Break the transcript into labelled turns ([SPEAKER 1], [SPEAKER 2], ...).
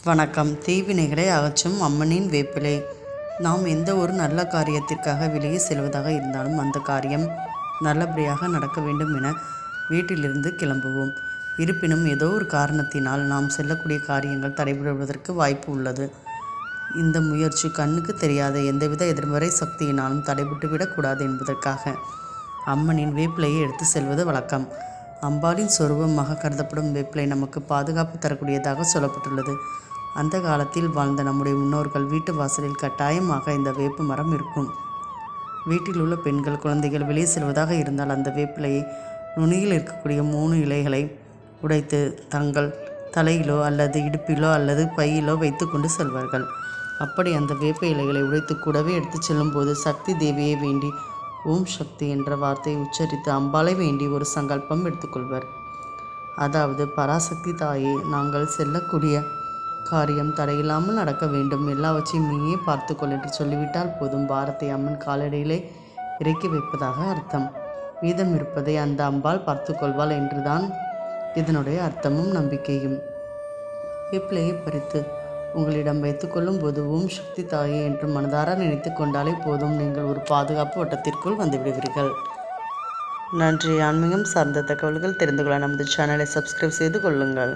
[SPEAKER 1] வணக்கம். தீவினைகளை அகற்றும் அம்மனின் வேப்பிலை. நாம் எந்த ஒரு நல்ல காரியத்திற்காக வெளியே செல்வதாக இருந்தாலும் அந்த காரியம் நல்லபடியாக நடக்க வேண்டும் என வீட்டிலிருந்து கிளம்புவோம். இருப்பினும் ஏதோ ஒரு காரணத்தினால் நாம் செல்லக்கூடிய காரியங்கள் தடைபடுவதற்கு வாய்ப்பு உள்ளது. இந்த முயற்சி கண்ணுக்கு தெரியாத எந்தவித எதிர்மறை சக்தியினாலும் தடைபட்டுவிடக்கூடாது என்பதற்காக அம்மனின் வேப்பிலையை எடுத்து செல்வது வழக்கம். அம்பாளின் சொரூபமாக கருதப்படும் வேப்பிலை நமக்கு பாதுகாப்பு தரக்கூடியதாக சொல்லப்பட்டுள்ளது. அந்த காலத்தில் வாழ்ந்த நம்முடைய முன்னோர்கள் வீட்டு வாசலில் கட்டாயமாக இந்த வேப்பு மரம் இருக்கும். வீட்டில் உள்ள பெண்கள் குழந்தைகள் வெளியே செல்வதாக இருந்தால் அந்த வேப்பிலையை நுனியில் இருக்கக்கூடிய 3 இலைகளை உடைத்து தங்கள் தலையிலோ அல்லது இடுப்பிலோ அல்லது பையிலோ வைத்து கொண்டு செல்வார்கள். அப்படி அந்த வேப்ப இலைகளை உடைத்து கூடவே எடுத்து செல்லும்போது சக்தி தேவியை வேண்டி ஓம் சக்தி என்ற வார்த்தையை உச்சரித்து அம்பாளை வேண்டி ஒரு சங்கல்பம் எடுத்துக்கொள்வர். அதாவது, பராசக்தி தாயே, நாங்கள் செல்லக்கூடிய காரியம் தடையில்லாமல் நடக்க வேண்டும், எல்லாவற்றையும் நீயே பார்த்துக்கொள் என்று சொல்லிவிட்டால் போதும். பாரத்தை அம்மன் காலடியிலே இறக்கி வைப்பதாக அர்த்தம். மீதம் இருப்பதை அந்த அம்பாள் பார்த்துக்கொள்வாள் என்றுதான் இதனுடைய அர்த்தமும் நம்பிக்கையும். வேப்பிலையை பறித்து உங்களிடம் வைத்துக்கொள்ளும் போது ஓம் சக்தி தாயே என்று மனதார நினைத்து கொண்டாலே போதும், நீங்கள் ஒரு பாதுகாப்பு வட்டத்திற்குள் வந்துவிடுவீர்கள். நன்றி. ஆன்மீகம் சார்ந்த தகவல்கள் தெரிந்து கொள்ள நமது சேனலை சப்ஸ்கிரைப் செய்து கொள்ளுங்கள்.